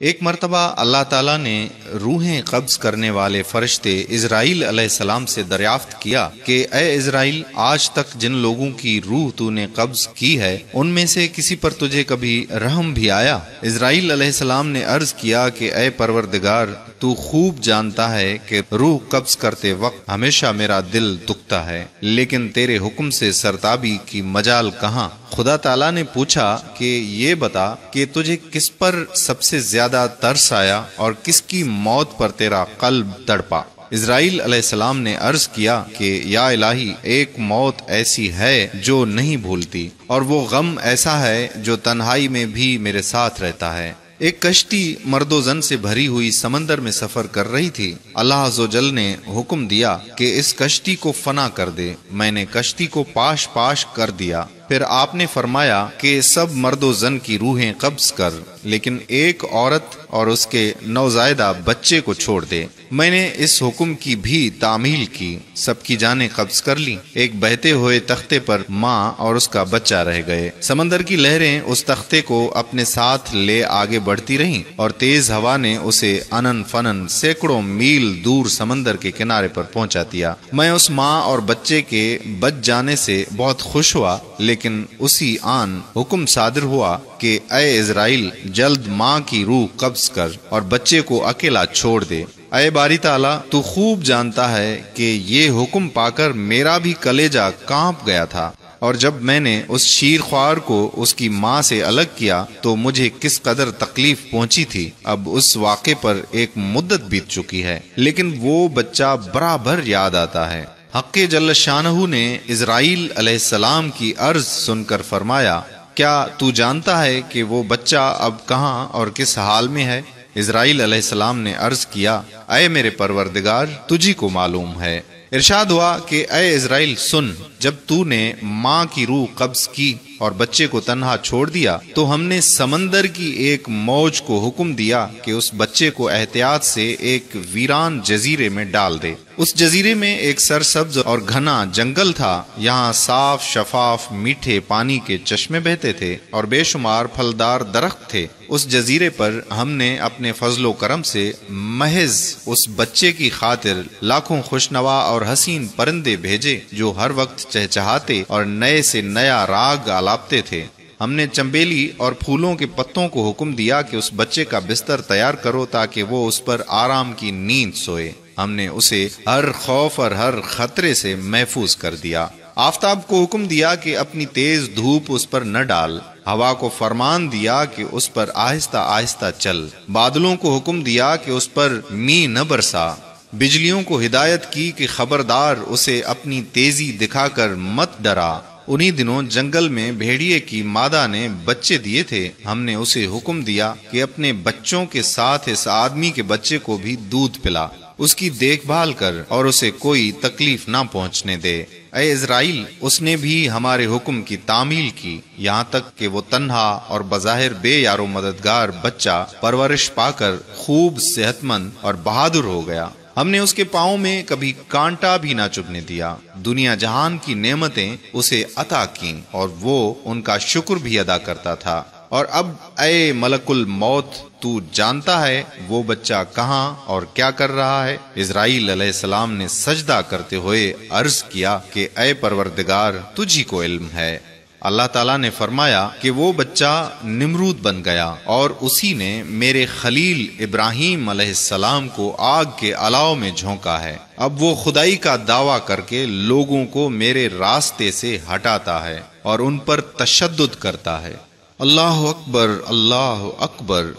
ایک مرتبہ اللہ تعالیٰ نے روحیں قبض کرنے والے فرشتے اسرائیل علیہ السلام سے دریافت کیا کہ اے اسرائیل، آج تک جن لوگوں کی روح تو نے قبض کی ہے ان میں سے کسی پر تجھے کبھی رحم بھی آیا؟ اسرائیل علیہ السلام نے عرض کیا کہ اے پروردگار، تو خوب جانتا ہے کہ روح قبض کرتے وقت ہمیشہ میرا دل دکھتا ہے، لیکن تیرے حکم سے سرتابی کی مجال کہاں؟ خدا تعالیٰ نے پوچھا کہ یہ بتا کہ تجھے کس پر سب سے زیادہ ترس آیا اور کس کی موت پر تیرا قلب تڑپا؟ اسرائیل علیہ السلام نے عرض کیا کہ یا الہی، ایک موت ایسی ہے جو نہیں بھولتی، اور وہ غم ایسا ہے جو تنہائی میں بھی میرے ساتھ رہتا ہے۔ ایک کشتی مرد و زن سے بھری ہوئی سمندر میں سفر کر رہی تھی۔ اللہ عز و جل نے حکم دیا کہ اس کشتی کو فنا کر دے۔ میں نے کشتی کو پاش پاش کر دیا۔ پھر آپ نے فرمایا کہ سب مرد و زن کی روحیں قبض کر، لیکن ایک عورت اور اس کے نوزائیدہ بچے کو چھوڑ دے۔ میں نے اس حکم کی بھی تعمیل کی، سب کی جانیں قبض کر لی۔ ایک بہتے ہوئے تختے پر ماں اور اس کا بچہ رہ گئے۔ سمندر کی لہریں اس تختے کو اپنے ساتھ لے آگے بڑھتی رہیں اور تیز ہوا نے اسے انن فنن سینکڑوں میل دور سمندر کے کنارے پر پہنچا دیا۔ میں اس ماں اور بچے کے بچ جانے سے بہت خوش ہوا، لیکن اسی آن حکم صادر ہوا کہ اے اسرائیل، جلد ماں کی روح قبض کر اور بچے کو اکیلا چھوڑ دے۔ اے باری تعالیٰ، تو خوب جانتا ہے کہ یہ حکم پا کر میرا بھی کلیجہ کانپ گیا تھا، اور جب میں نے اس شیر خوار کو اس کی ماں سے الگ کیا تو مجھے کس قدر تکلیف پہنچی تھی۔ اب اس واقعے پر ایک مدت بیت چکی ہے، لیکن وہ بچہ برابر یاد آتا ہے۔ حق جل شانہ نے اسرائیل علیہ السلام کی عرض سن کر فرمایا، کیا تو جانتا ہے کہ وہ بچہ اب کہاں اور کس حال میں ہے؟ اسرائیل علیہ السلام نے عرض کیا، اے میرے پروردگار، تجھی کو معلوم ہے۔ ارشاد ہوا کہ اے اسرائیل سن، جب تو نے ماں کی روح قبض کی اور بچے کو تنہا چھوڑ دیا تو ہم نے سمندر کی ایک موج کو حکم دیا کہ اس بچے کو احتیاط سے ایک ویران جزیرے میں ڈال دے۔ اس جزیرے میں ایک سرسبز اور گھنا جنگل تھا، یہاں صاف شفاف میٹھے پانی کے چشمے بہتے تھے اور بے شمار پھلدار درخت تھے۔ اس جزیرے پر ہم نے اپنے فضل و کرم سے محض اس بچے کی خاطر لاکھوں خوشنوا اور حسین پرندے بھیجے جو ہر وقت چہچہاتے اور نئے سے نیا راگ آلاپتے تھے۔ ہم نے چمبیلی اور پھولوں کے پتوں کو حکم دیا کہ اس بچے کا بستر تیار کرو تاکہ وہ اس پر آرام کی نیند سوئے۔ ہم نے اسے ہر خوف اور ہر خطرے سے محفوظ کر دیا۔ آفتاب کو حکم دیا کہ اپنی تیز دھوپ اس پر نہ ڈال، ہوا کو فرمان دیا کہ اس پر آہستہ آہستہ چل، بادلوں کو حکم دیا کہ اس پر می نہ برسا، بجلیوں کو ہدایت کی کہ خبردار اسے اپنی تیزی دکھا کر مت ڈرا۔ انہی دنوں جنگل میں بھیڑیے کی مادہ نے بچے دیے تھے، ہم نے اسے حکم دیا کہ اپنے بچوں کے ساتھ اس آدمی کے بچے کو بھی دودھ پلا، اس کی دیکھ بھال کر اور اسے کوئی تکلیف نہ پہنچنے دے۔ اے اسرائیل، اس نے بھی ہمارے حکم کی تعمیل کی، یہاں تک کہ وہ تنہا اور بظاہر بے یار و مددگار بچہ پرورش پا کر خوب صحت مند اور بہادر ہو گیا۔ ہم نے اس کے پاؤں میں کبھی کانٹا بھی نہ چبھنے دیا۔ دنیا جہان کی نعمتیں اسے عطا کیں اور وہ ان کا شکر بھی ادا کرتا تھا۔ اور اب اے ملک الموت، تو جانتا ہے وہ بچہ کہاں اور کیا کر رہا ہے؟ اسرائیل علیہ السلام نے سجدہ کرتے ہوئے عرض کیا کہ اے پروردگار، تجھی کو علم ہے۔ اللہ تعالیٰ نے فرمایا کہ وہ بچہ نمرود بن گیا اور اسی نے میرے خلیل ابراہیم علیہ السلام کو آگ کے الاؤ میں جھونکا ہے۔ اب وہ خدائی کا دعویٰ کر کے لوگوں کو میرے راستے سے ہٹاتا ہے اور ان پر تشدد کرتا ہے۔ اللہ اکبر، اللہ اکبر۔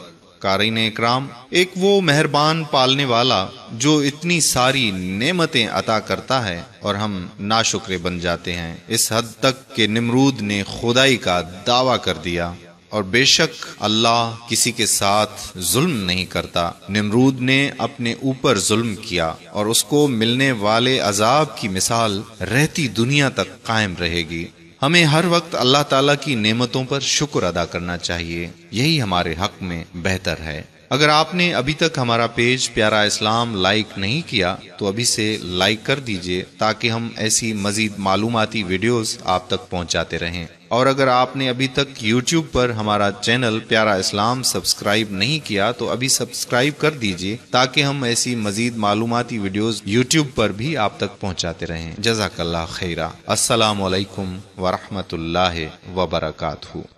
قارئین اکرام، ایک وہ مہربان پالنے والا جو اتنی ساری نعمتیں عطا کرتا ہے اور ہم ناشکرے بن جاتے ہیں، اس حد تک کہ نمرود نے خدائی کا دعویٰ کر دیا، اور بے شک اللہ کسی کے ساتھ ظلم نہیں کرتا۔ نمرود نے اپنے اوپر ظلم کیا اور اس کو ملنے والے عذاب کی مثال رہتی دنیا تک قائم رہے گی۔ ہمیں ہر وقت اللہ تعالیٰ کی نعمتوں پر شکر ادا کرنا چاہیے، یہی ہمارے حق میں بہتر ہے۔ اگر آپ نے ابھی تک ہمارا پیج پیارا اسلام لائک نہیں کیا تو ابھی سے لائک کر دیجئے تاکہ ہم ایسی مزید معلوماتی ویڈیوز آپ تک پہنچاتے رہیں۔ اور اگر آپ نے ابھی تک YouTube پر ہمارا چینل پیارا اسلام سبسکرائب نہیں کیا تو ابھی سبسکرائب کر دیجئے تاکہ ہم ایسی مزید معلوماتی ویڈیوز YouTube پر بھی آپ تک پہنچاتے رہیں۔ جزاک اللہ خیرہ۔ السلام علیکم ورحمۃ اللہ وبرکاتہ۔